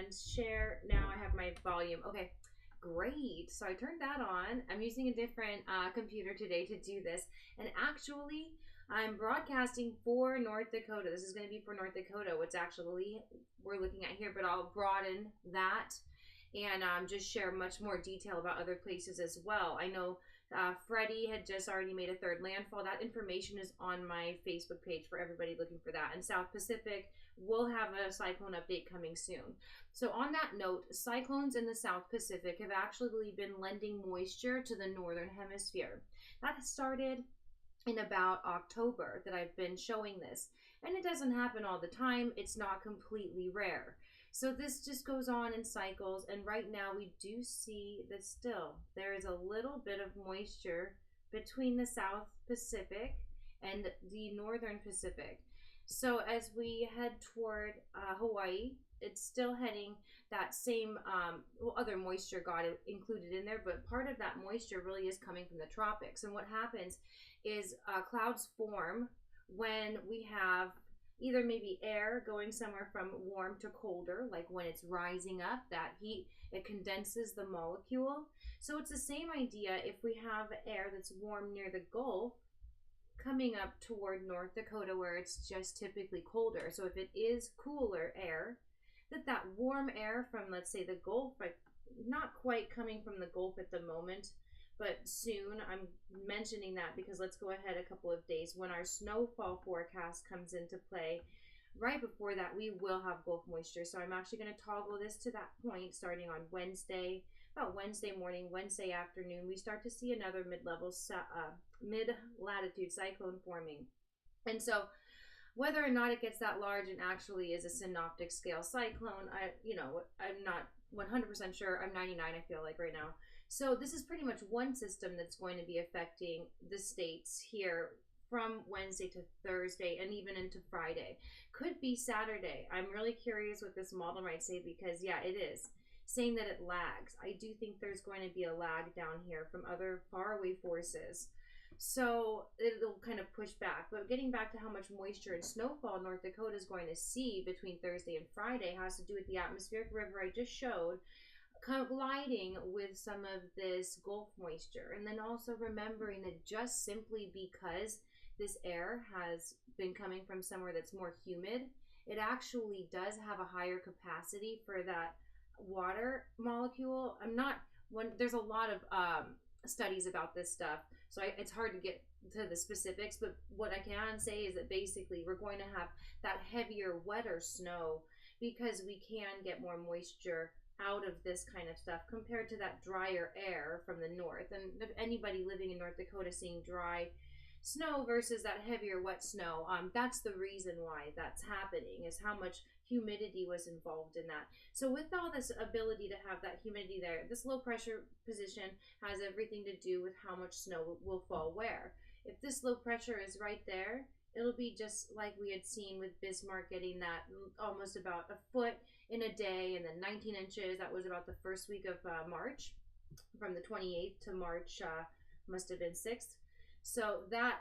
and share. Now I have my volume. Okay, great. So I turned that on. I'm using a different computer today to do this. And actually, I'm broadcasting for North Dakota. This is going to be for North Dakota, what's actually we're looking at here, but I'll broaden that and just share much more detail about other places as well. I know Freddie had just already made a third landfall. That information is on my Facebook page for everybody looking for that. And South Pacific will have a cyclone update coming soon. So on that note, cyclones in the South Pacific have actually been lending moisture to the northern hemisphere. That started in about October that I've been showing this. And it doesn't happen all the time. It's not completely rare. So this just goes on in cycles, and right now we do see that still there is a little bit of moisture between the South Pacific and the Northern Pacific. So as we head toward Hawaii, it's still heading that same, other moisture got included in there, but part of that moisture really is coming from the tropics. And what happens is clouds form when we have either maybe air going somewhere from warm to colder, like when it's rising up, that heat, it condenses the molecule. So it's the same idea if we have air that's warm near the Gulf coming up toward North Dakota where it's just typically colder. So if it is cooler air, that warm air from, let's say, the Gulf, but not quite coming from the Gulf at the moment, but soon. I'm mentioning that because let's go ahead a couple of days when our snowfall forecast comes into play. Right before that, we will have Gulf moisture. So I'm actually going to toggle this to that point starting on Wednesday, about Wednesday morning, Wednesday afternoon. We start to see another mid-latitude cyclone forming. And so whether or not it gets that large and actually is a synoptic scale cyclone, I'm not 100% sure. I'm 99, I feel like, right now. So this is pretty much one system that's going to be affecting the states here from Wednesday to Thursday and even into Friday. Could be Saturday. I'm really curious what this model might say because, yeah, it is saying that it lags. I do think there's going to be a lag down here from other faraway forces. So it'll kind of push back. But getting back to how much moisture and snowfall North Dakota is going to see between Thursday and Friday has to do with the atmospheric river I just showed colliding with some of this Gulf moisture. And then also remembering that just simply because this air has been coming from somewhere that's more humid, it actually does have a higher capacity for that water molecule. There's a lot of studies about this stuff, so it's hard to get to the specifics, but what I can say is that basically we're going to have that heavier, wetter snow because we can get more moisture out of this kind of stuff compared to that drier air from the north. And if anybody living in North Dakota seeing dry snow versus that heavier wet snow, that's the reason why that's happening, is how much humidity was involved in that. So with all this ability to have that humidity there, this low pressure position has everything to do with how much snow will fall where. If this low pressure is right there, it'll be just like we had seen with Bismarck getting that almost about a foot in a day and then 19 inches. That was about the first week of March, from the 28th to March, must have been 6th. So that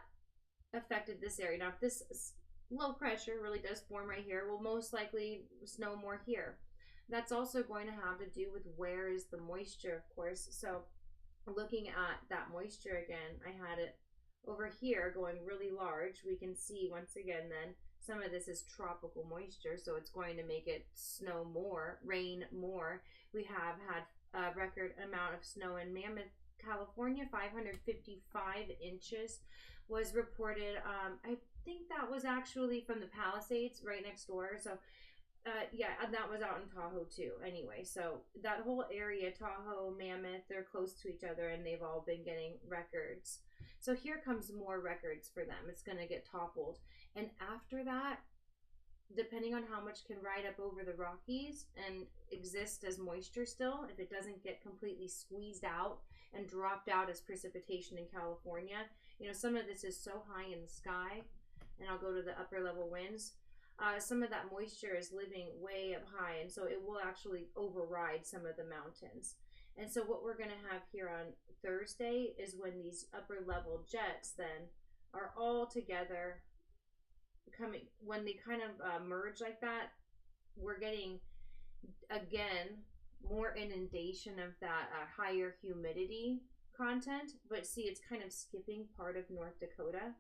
affected this area. Now, if this low pressure really does form right here, we'll most likely snow more here. That's also going to have to do with where is the moisture, of course. So looking at that moisture again, I had it over here going really large. We can see once again then some of this is tropical moisture, so it's going to make it snow more, rain more. We have had a record amount of snow in Mammoth, California. 555 inches was reported. I think that was actually from the Palisades right next door. So yeah, and that was out in Tahoe too. Anyway, so that whole area, Tahoe, Mammoth, they're close to each other and they've all been getting records. So here comes more records for them. It's going to get toppled. And after that, depending on how much can ride up over the Rockies and exist as moisture still, if it doesn't get completely squeezed out and dropped out as precipitation in California, some of this is so high in the sky, and I'll go to the upper level winds. Some of that moisture is living way up high, and so it will actually override some of the mountains. And so what we're going to have here on Thursday is when these upper level jets then are all together coming, when they kind of merge like that, we're getting again, more inundation of that higher humidity content. But see, it's kind of skipping part of North Dakota.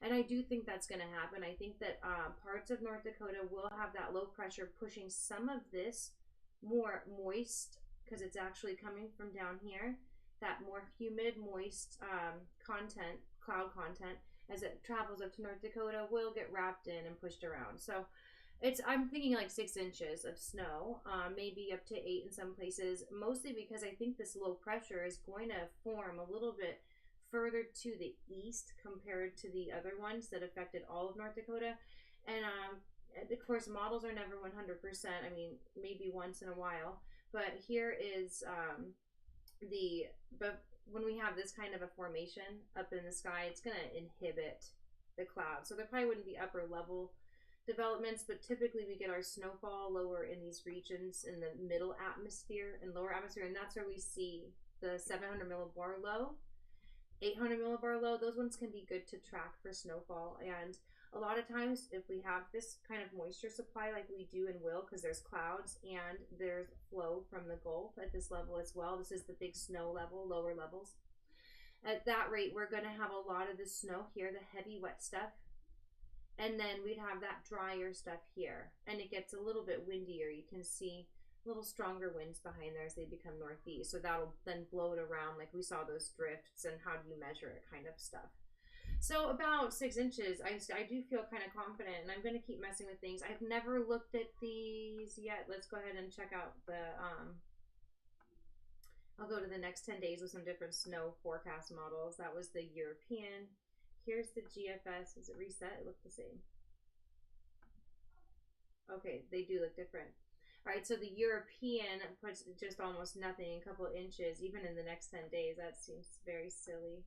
And I do think that's going to happen. I think that parts of North Dakota will have that low pressure pushing some of this more moist, because it's actually coming from down here, that more humid, moist content, cloud content, as it travels up to North Dakota, will get wrapped in and pushed around. So I'm thinking like 6 inches of snow, maybe up to 8 in some places, mostly because I think this low pressure is going to form a little bit further to the east compared to the other ones that affected all of North Dakota. And of course, models are never 100%. I mean, maybe once in a while. But here is but when we have this kind of a formation up in the sky, it's going to inhibit the clouds. So there probably wouldn't be upper level developments, but typically we get our snowfall lower in these regions in the middle atmosphere and lower atmosphere, and that's where we see the 700 millibar low, 800 millibar low. Those ones can be good to track for snowfall. And a lot of times if we have this kind of moisture supply like we do and will, because there's clouds and there's flow from the Gulf at this level as well, this is the big snow level, lower levels, at that rate we're going to have a lot of the snow here, the heavy wet stuff, and then we'd have that drier stuff here, and it gets a little bit windier. You can see a little stronger winds behind there as they become northeast, so that'll then blow it around like we saw those drifts and how do you measure it kind of stuff. So about 6 inches, I do feel kind of confident, and I'm going to keep messing with things. I've never looked at these yet. Let's go ahead and check out the I'll go to the next 10 days with some different snow forecast models. That was the European. Here's the GFS. Is it reset? It looked the same. Okay, they do look different. All right, so the European puts just almost nothing, a couple of inches, even in the next 10 days. That seems very silly.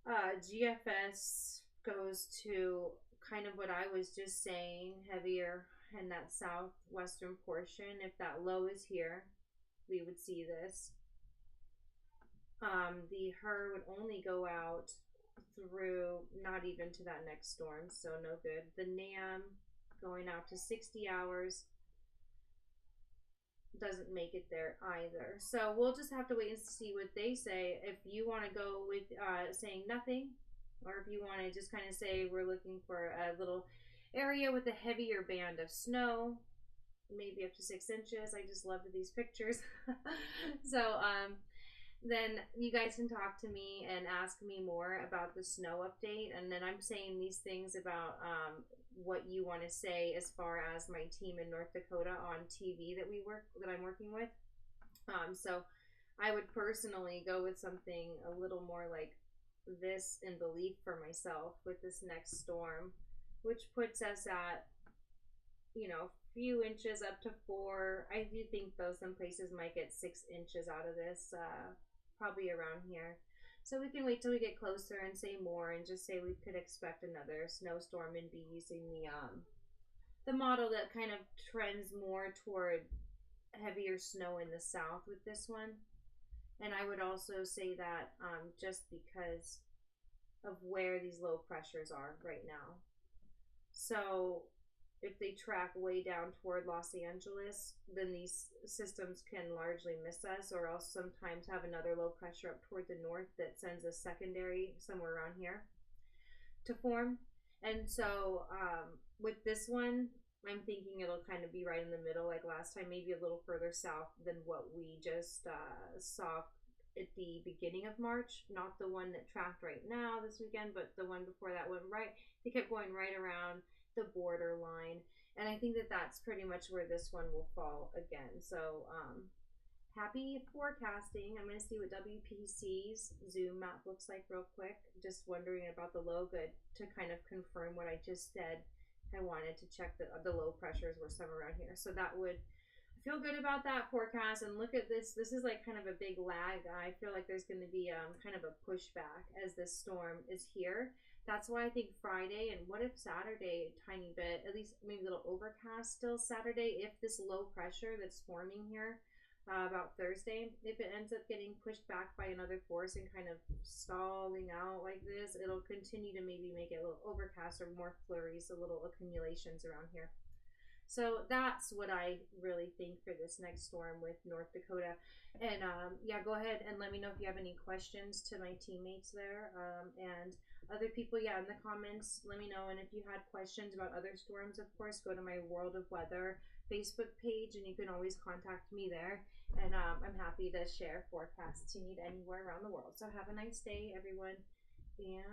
GFS goes to kind of what I was just saying, heavier in that southwestern portion. If that low is here, we would see this. The HER would only go out through not even to that next storm, so no good. The NAM going out to 60 hours doesn't make it there either. So we'll just have to wait and see what they say. If you want to go with saying nothing, or if you want to just kind of say we're looking for a little area with a heavier band of snow, maybe up to 6 inches. I just loved these pictures. So then you guys can talk to me and ask me more about the snow update, and then I'm saying these things about what you want to say as far as my team in North Dakota on TV that I'm working with. So I would personally go with something a little more like this in belief for myself with this next storm, which puts us at, you know, few inches up to 4. I do think though some places might get 6 inches out of this, probably around here. So we can wait till we get closer and say more, and just say we could expect another snowstorm and be using the model that kind of trends more toward heavier snow in the south with this one. And I would also say that just because of where these low pressures are right now. So if they track way down toward Los Angeles, then these systems can largely miss us, or else sometimes have another low pressure up toward the north that sends a secondary somewhere around here to form. And so with this one, I'm thinking it'll kind of be right in the middle like last time, maybe a little further south than what we just saw at the beginning of March. Not the one that tracked right now this weekend, but the one before that went right. They kept going right around the border line, and I think that that's pretty much where this one will fall again. So happy forecasting. I'm going to see what WPC's zoom map looks like real quick. Just wondering about the low. Good to kind of confirm what I just said. I wanted to check the low pressures were somewhere around here, so that would feel good about that forecast. And look at this. This is like kind of a big lag. I feel like there's going to be kind of a pushback as this storm is here. That's why I think Friday, and what if Saturday, a tiny bit, at least maybe a little overcast still Saturday, if this low pressure that's forming here about Thursday, if it ends up getting pushed back by another force and kind of stalling out like this, it'll continue to maybe make it a little overcast or more flurries, a little accumulations around here. So that's what I really think for this next storm with North Dakota. And yeah, go ahead and let me know if you have any questions to my teammates there, and other people. Yeah, in the comments, let me know. And if you had questions about other storms, of course, go to my World of Weather Facebook page, and you can always contact me there. And I'm happy to share forecasts you need anywhere around the world. So have a nice day, everyone. And